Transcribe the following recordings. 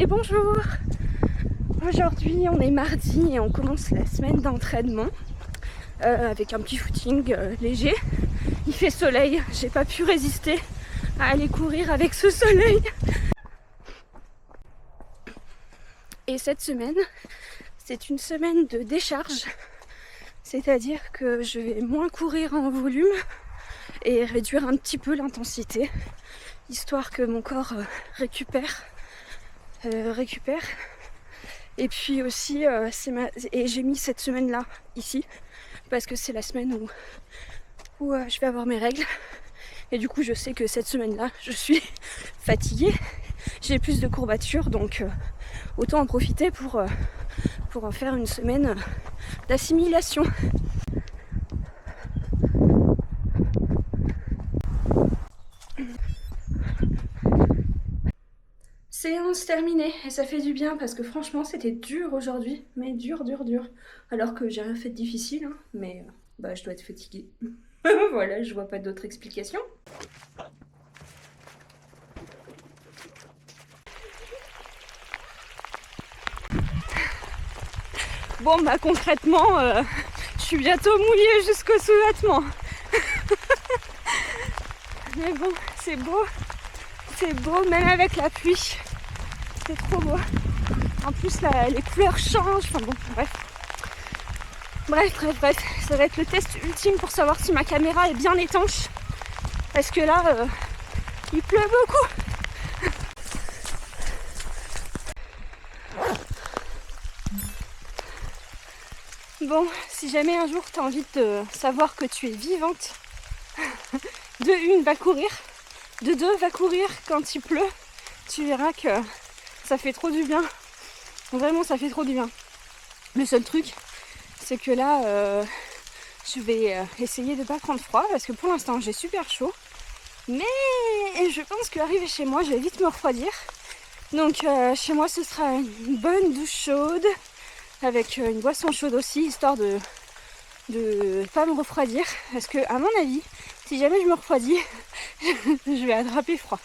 Et bonjour. Aujourd'hui on est mardi et on commence la semaine d'entraînement avec un petit footing léger. Il fait soleil, j'ai pas pu résister à aller courir avec ce soleil. Et cette semaine, c'est une semaine de décharge, c'est-à-dire que je vais moins courir en volume et réduire un petit peu l'intensité, histoire que mon corps récupère. Et puis aussi, et j'ai mis cette semaine-là ici, parce que c'est la semaine où je vais avoir mes règles. Et du coup, je sais que cette semaine-là, je suis fatiguée, j'ai plus de courbatures, donc autant en profiter pour en faire une semaine d'assimilation. Séance terminée et ça fait du bien parce que franchement c'était dur aujourd'hui, mais dur. Alors que j'ai rien fait de difficile, hein, mais je dois être fatiguée. Voilà, je vois pas d'autre explication. Bon concrètement, je suis bientôt mouillée jusqu'au sous-vêtement. Mais bon, c'est beau même avec la pluie. C'est trop beau. En plus les couleurs changent, enfin bon, bref, ça va être le test ultime pour savoir si ma caméra est bien étanche. Parce que là, il pleut beaucoup. Bon, si jamais un jour tu as envie de savoir que tu es vivante, de une, va courir. De deux, va courir quand il pleut. Tu verras que ça fait trop du bien. Vraiment, ça fait trop du bien. Le seul truc, c'est que là, je vais essayer de ne pas prendre froid parce que pour l'instant, j'ai super chaud. Mais je pense qu'arriver chez moi, je vais vite me refroidir. Donc chez moi, ce sera une bonne douche chaude avec une boisson chaude aussi, histoire de pas me refroidir. Parce que à mon avis, si jamais je me refroidis, je vais attraper froid.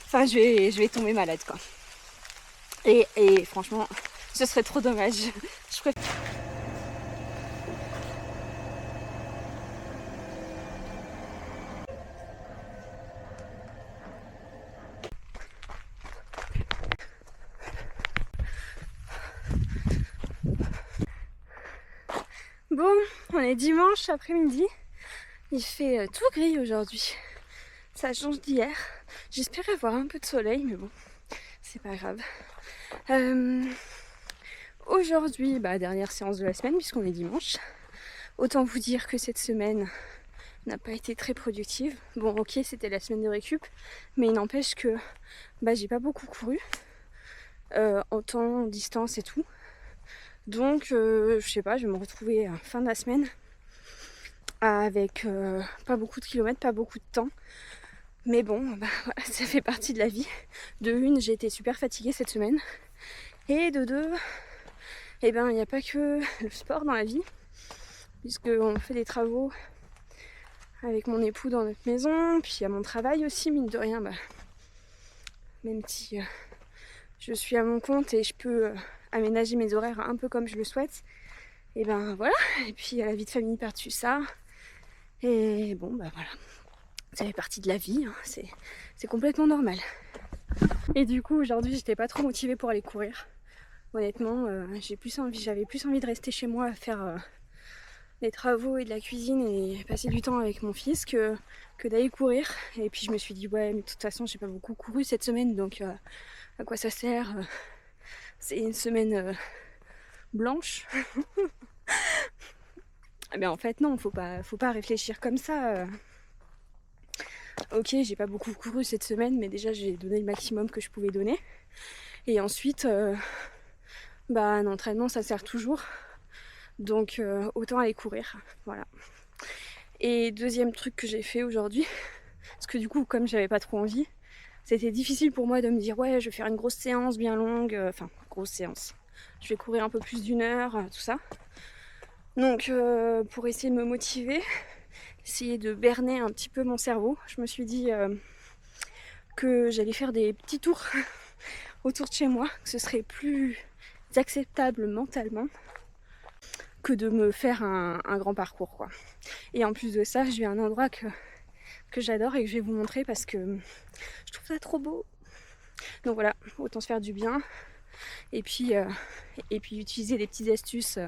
Enfin, je vais tomber malade, quoi. Et franchement, ce serait trop dommage. Je préfère... Bon, on est dimanche après-midi. Il fait tout gris aujourd'hui. Ça change d'hier. J'espérais avoir un peu de soleil, mais bon, c'est pas grave. Aujourd'hui, dernière séance de la semaine puisqu'on est dimanche. Autant vous dire que cette semaine n'a pas été très productive. Bon, ok, c'était la semaine de récup, mais il n'empêche que j'ai pas beaucoup couru en temps, en distance et tout. Donc, je sais pas, je vais me retrouver à fin de la semaine avec pas beaucoup de kilomètres, pas beaucoup de temps. Mais bon, voilà, ça fait partie de la vie. De une, j'ai été super fatiguée cette semaine. Et de deux, il n'y a pas que le sport dans la vie, puisqu'on fait des travaux avec mon époux dans notre maison, puis il y a mon travail aussi, mine de rien, même si je suis à mon compte et je peux aménager mes horaires un peu comme je le souhaite, et voilà, et puis il y a la vie de famille par-dessus ça, et bon voilà, ça fait partie de la vie, hein, c'est complètement normal. Et du coup aujourd'hui j'étais pas trop motivée pour aller courir, honnêtement, j'avais plus envie de rester chez moi à faire des travaux et de la cuisine et passer du temps avec mon fils que d'aller courir. Et puis je me suis dit ouais, mais de toute façon j'ai pas beaucoup couru cette semaine, donc à quoi ça sert, c'est une semaine blanche. Mais en fait non, faut pas réfléchir comme ça. Ok, j'ai pas beaucoup couru cette semaine, mais déjà j'ai donné le maximum que je pouvais donner. Et ensuite un entraînement ça sert toujours, donc autant aller courir, voilà. Et deuxième truc que j'ai fait aujourd'hui, parce que du coup comme j'avais pas trop envie, c'était difficile pour moi de me dire ouais je vais faire une grosse séance bien longue, grosse séance, je vais courir un peu plus d'une heure, tout ça. Donc pour essayer de me motiver, essayer de berner un petit peu mon cerveau, je me suis dit que j'allais faire des petits tours autour de chez moi, que ce serait plus acceptable mentalement que de me faire un grand parcours, quoi. Et en plus de ça, je vais à un endroit que j'adore et que je vais vous montrer parce que je trouve ça trop beau. Donc voilà, autant se faire du bien et puis utiliser des petites astuces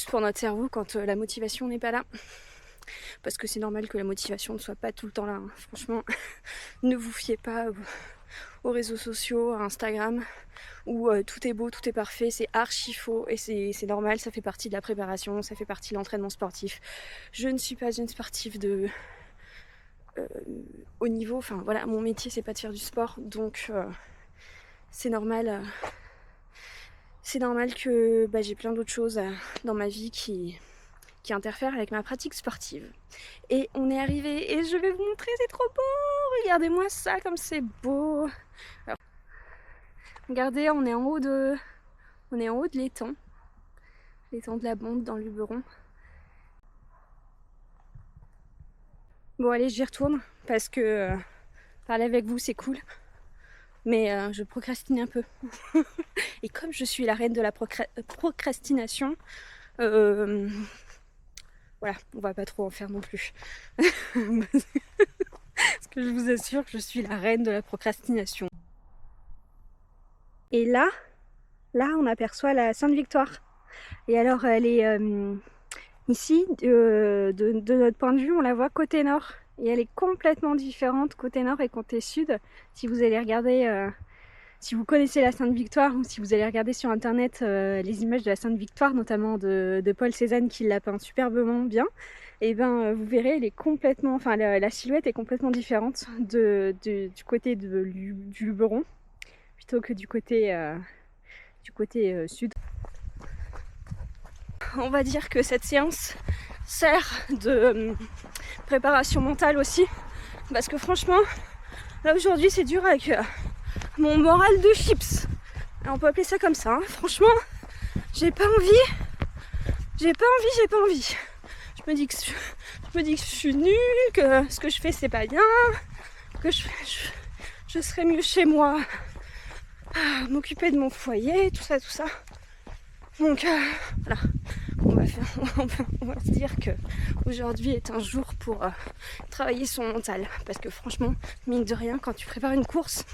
pour notre cerveau quand la motivation n'est pas là. Parce que c'est normal que la motivation ne soit pas tout le temps là, hein. Franchement, ne vous fiez pas aux réseaux sociaux, à Instagram, où tout est beau, tout est parfait, c'est archi faux et c'est normal, ça fait partie de la préparation, ça fait partie de l'entraînement sportif. Je ne suis pas une sportive de haut niveau, enfin voilà, mon métier c'est pas de faire du sport, donc c'est normal que j'ai plein d'autres choses dans ma vie qui interfèrent avec ma pratique sportive. Et on est arrivé et je vais vous montrer, c'est trop beau, regardez-moi ça comme c'est beau. Alors, regardez, on est en haut de l'étang de la Bombe dans le Luberon. Bon allez, j'y retourne parce que parler avec vous c'est cool, mais je procrastine un peu. Et comme je suis la reine de la procrastination, voilà, on va pas trop en faire non plus. Parce que je vous assure que je suis la reine de la procrastination. Et là, on aperçoit la Sainte-Victoire. Et alors, elle est ici, de notre point de vue, on la voit côté nord. Et elle est complètement différente côté nord et côté sud. Si vous allez regarder, si vous connaissez la Sainte-Victoire ou si vous allez regarder sur internet les images de la Sainte-Victoire, notamment de Paul Cézanne qui l'a peint superbement bien, et ben vous verrez, elle est complètement, enfin la silhouette est complètement différente du côté du Luberon plutôt que du côté sud. On va dire que cette séance sert de préparation mentale aussi, parce que franchement, là aujourd'hui c'est dur avec mon moral de chips. Alors, on peut appeler ça comme ça, hein. Franchement, j'ai pas envie. Je me dis que je suis nulle, que ce que je fais c'est pas bien, que je serais mieux chez moi à m'occuper de mon foyer, tout ça. Donc voilà, on va se dire que aujourd'hui est un jour pour travailler son mental, parce que franchement, mine de rien, quand tu prépares une course,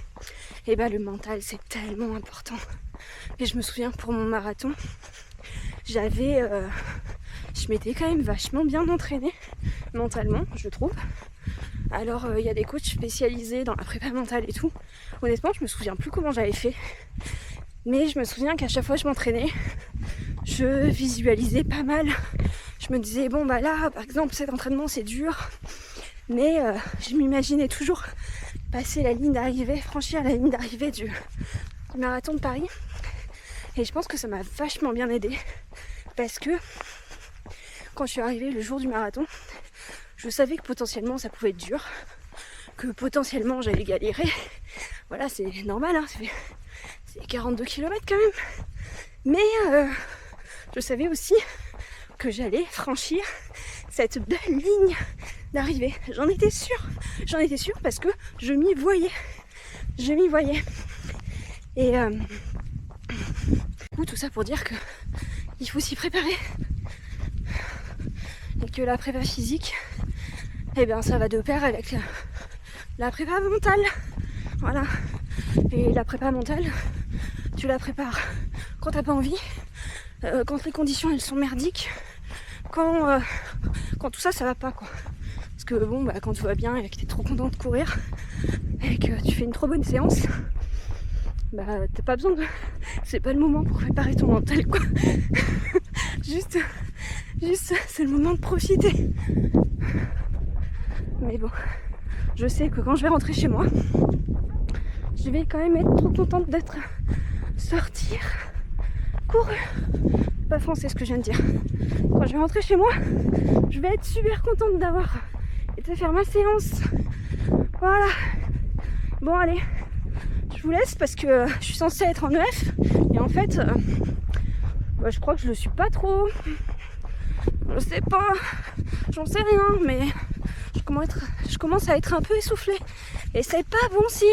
et ben le mental c'est tellement important. Et je me souviens pour mon marathon, je m'étais quand même vachement bien entraînée mentalement, je trouve. Alors il y a des coachs spécialisés dans la prépa mentale et tout. Honnêtement, je me souviens plus comment j'avais fait, mais je me souviens qu'à chaque fois que je m'entraînais, je visualisais pas mal. Je me disais bon bah là par exemple cet entraînement c'est dur, mais je m'imaginais toujours passer la ligne d'arrivée, franchir la ligne d'arrivée du marathon de Paris. Et je pense que ça m'a vachement bien aidé, parce que quand je suis arrivée le jour du marathon, je savais que potentiellement ça pouvait être dur, que potentiellement j'allais galérer. Voilà, c'est normal, hein, c'est 42 km quand même. Mais je savais aussi que j'allais franchir cette belle ligne d'arrivée. J'en étais sûre parce que je m'y voyais. Et tout ça pour dire que il faut s'y préparer. Et que la prépa physique, eh bien ça va de pair avec la prépa mentale. Voilà. Et la prépa mentale, tu la prépares quand t'as pas envie, quand les conditions elles sont merdiques, quand tout ça va pas quoi. Parce que bon bah quand tout va bien et que t'es trop content de courir et que tu fais une trop bonne séance, bah t'as pas besoin de... C'est pas le moment pour préparer ton mental quoi. juste c'est le moment de profiter. Mais bon, je sais que quand je vais rentrer chez moi, je vais quand même être trop contente d'être sortir, couru. Pas français ce que je viens de dire. Quand je vais rentrer chez moi, je vais être super contente d'avoir été faire ma séance. Voilà. Bon allez, je vous laisse parce que je suis censée être en EF et en fait, je crois que je le suis pas trop. Je sais pas, j'en sais rien, mais je commence à être un peu essoufflée et c'est pas bon signe.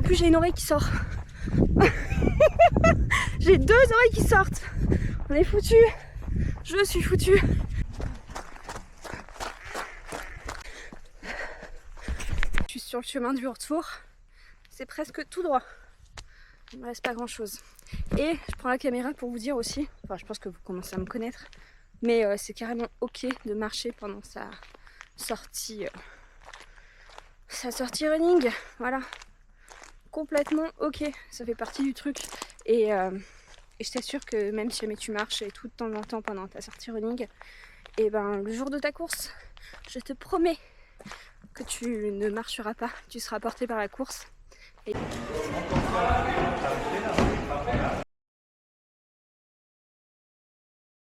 plus j'ai une oreille qui sort. J'ai 2 oreilles qui sortent. On est foutu. Je suis foutu. Je suis sur le chemin du retour. C'est presque tout droit. Il me reste pas grand chose. Et je prends la caméra pour vous dire aussi, enfin je pense que vous commencez à me connaître, mais c'est carrément ok de marcher pendant sa sortie running. Voilà. Complètement ok. Ça fait partie du truc. Et je t'assure que même si jamais tu marches et tout de temps en temps pendant ta sortie running, et ben le jour de ta course, je te promets que tu ne marcheras pas, tu seras porté par la course. Et...